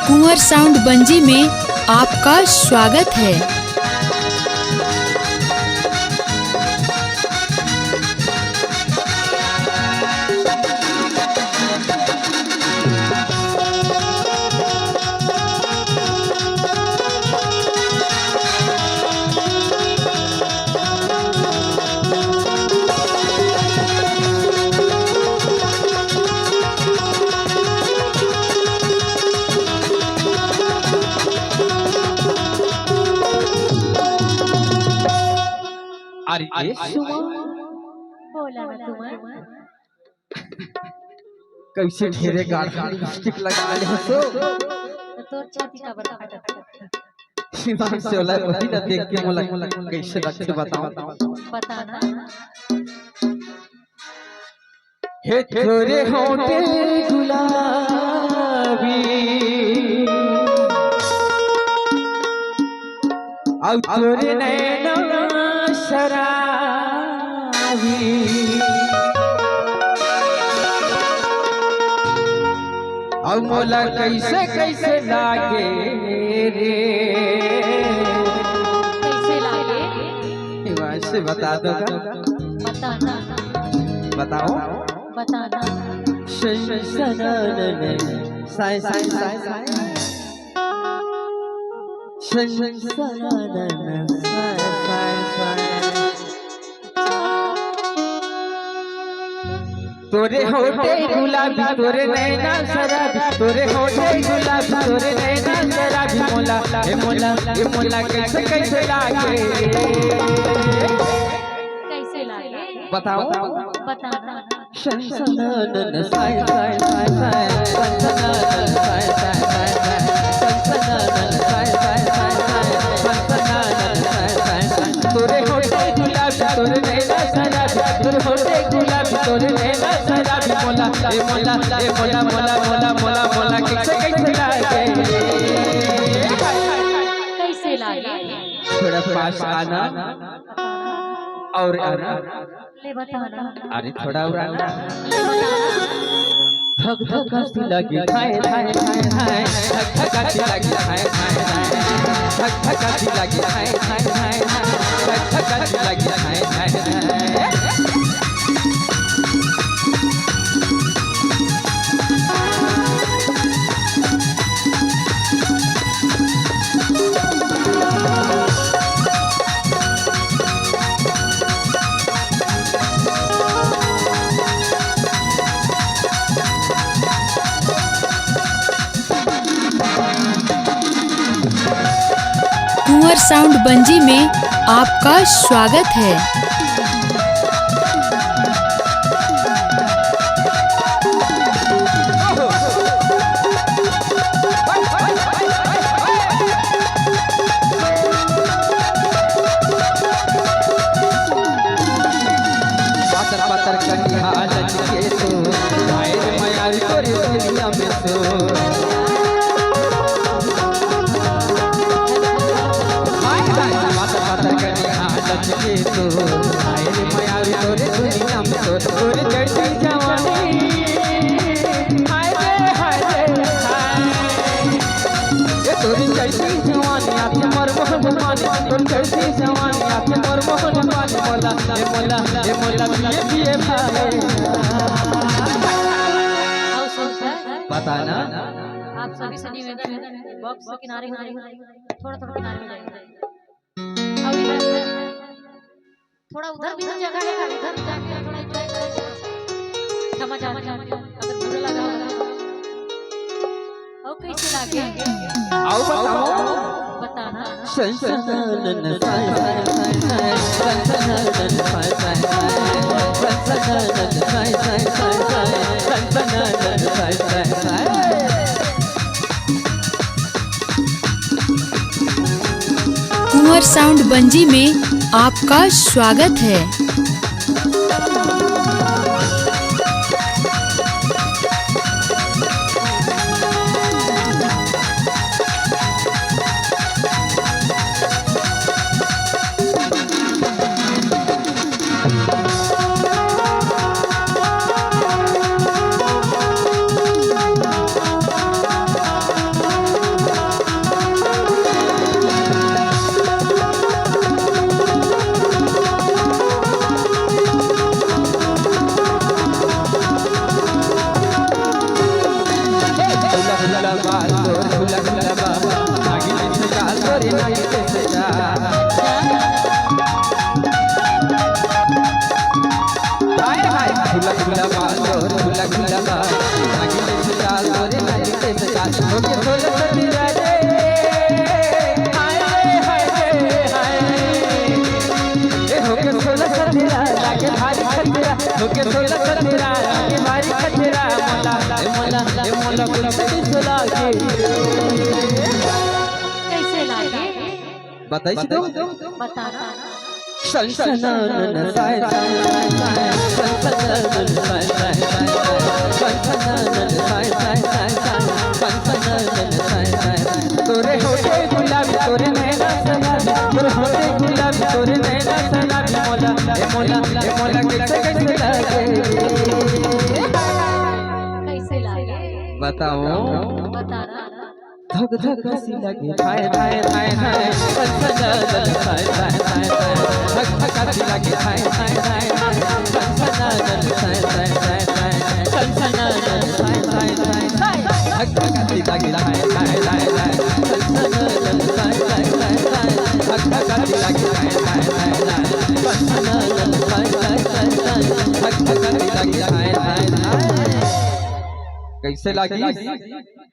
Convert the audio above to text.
कुंवर sound bungee में आपका स्वागत है। अरे सुमा बोला ना तुम्हारा कैसे ढेरे गाढ़ा लिपस्टिक लगा ले हो तो छाती का बता शिवान से वाला वही ना देख के मोला कैसे लगते बताओ बताना हे तोरे होठे गुलाबी और तोरे नैना शराबी और मोला कैसे कैसे लागे रे कैसे लागे वैसे बता दो बताना बताओ बताना साई साई साई साई तोरे होठे गुलाबी तोरे नैना शराबी तोरे होठे गुलाबी तोरे नैना शराबी मोला ए मोला कैसे कैसे लागे कैसे लागे बताओ बताना सनसनानन साई साई साई साई सनसनानन साई साई साई साई सनसनानन साई साई साई साई सनसनानन साई साई साई तोरे होठे गुलाबी तोरे नैना शराबी तोरे होठे गुलाबी तोरे नैना शराबी मोला ए मोला मोला कैसे कैसे लागे कैसे लागे थोड़ा पास आना और आना ले बताना अरे थोड़ा और आना ले बताना धक धक हंसी लगी हाय हाय हाय हाय धक धक हंसी लगी हाय हाय हाय धक धक हंसी लगी हाय हाय हाय धक धक हंसी लगी हाय हाय कुंवर साउंड बंजी में आपका स्वागत है। पातर पातर कन्या लचके तो आए माया तोरे दुनिया में तो लचके तो आए माया तोरे दुनिया में तो तोरे जैसी जवानी हाय रे हाय रे हाय ये तोरे जैसी जवानी आपके मर मोहन मानी तोरे जैसी जवानी आपके मर मोहन मानी मोला ये पिए भाई आओ सुनकर बताना आप सभी से निवेदन है बॉक्स के किनारे थोड़ा थोड़ा किनारे में जाइए अब इधर थोड़ा उधर भी तो जगह है उधर जाके थोड़ा एंजॉय करो क्षमा चाहते हैं अगर बुरा लगा हो और कैसे लागे आओ बताओ बताना सनसनानन साई साई साई साई सनसनानन साई साई साई सनसनानन साई साई साई साई सनसनानन साई साई साई कुंवर साउंड बंजी में आपका स्वागत है। गुलाबा तोर झूला गुलाबा नागिन से जाल तोरे नागिन से जाल हाय हाय झूला गुलाबा तोर झूला गुलाबा नागिन से जाल तोरे नागिन से जाल होके झूला सतीरा रे हाय हाय हाय ए होके झूला सतीरा लागे भारी खतरा होके झूला सतीरा लागे भारी खतरा मोला गुलाबी झूला के कैसे लागे बताइए तो बताना सनसनानन साय साय साय सनसनानन साय साय साय सनसनानन साय साय साय सनसनानन साय साय तोरे होठे गुलाबी तोरे नैना सनाबी तोरे होठे गुलाबी तोरे नैना सनाबी मोला कैसे कैसे लागे कैसे लागे बताओ बताना धक धक हसी लगे हाय हाय हाय हाय सनसनानन साय साय साय धक धक हसी लगे हाय हाय हाय सनसनानन साय साय साय सनसनानन साय साय साय धक धक हसी लगे हाय हाय हाय हाय सनसनानन साय साय साय धक धक हसी लगे हाय हाय हाय सनसनानन साय साय साय धक धक हसी लगे हाय हाय हाय कैसे लगी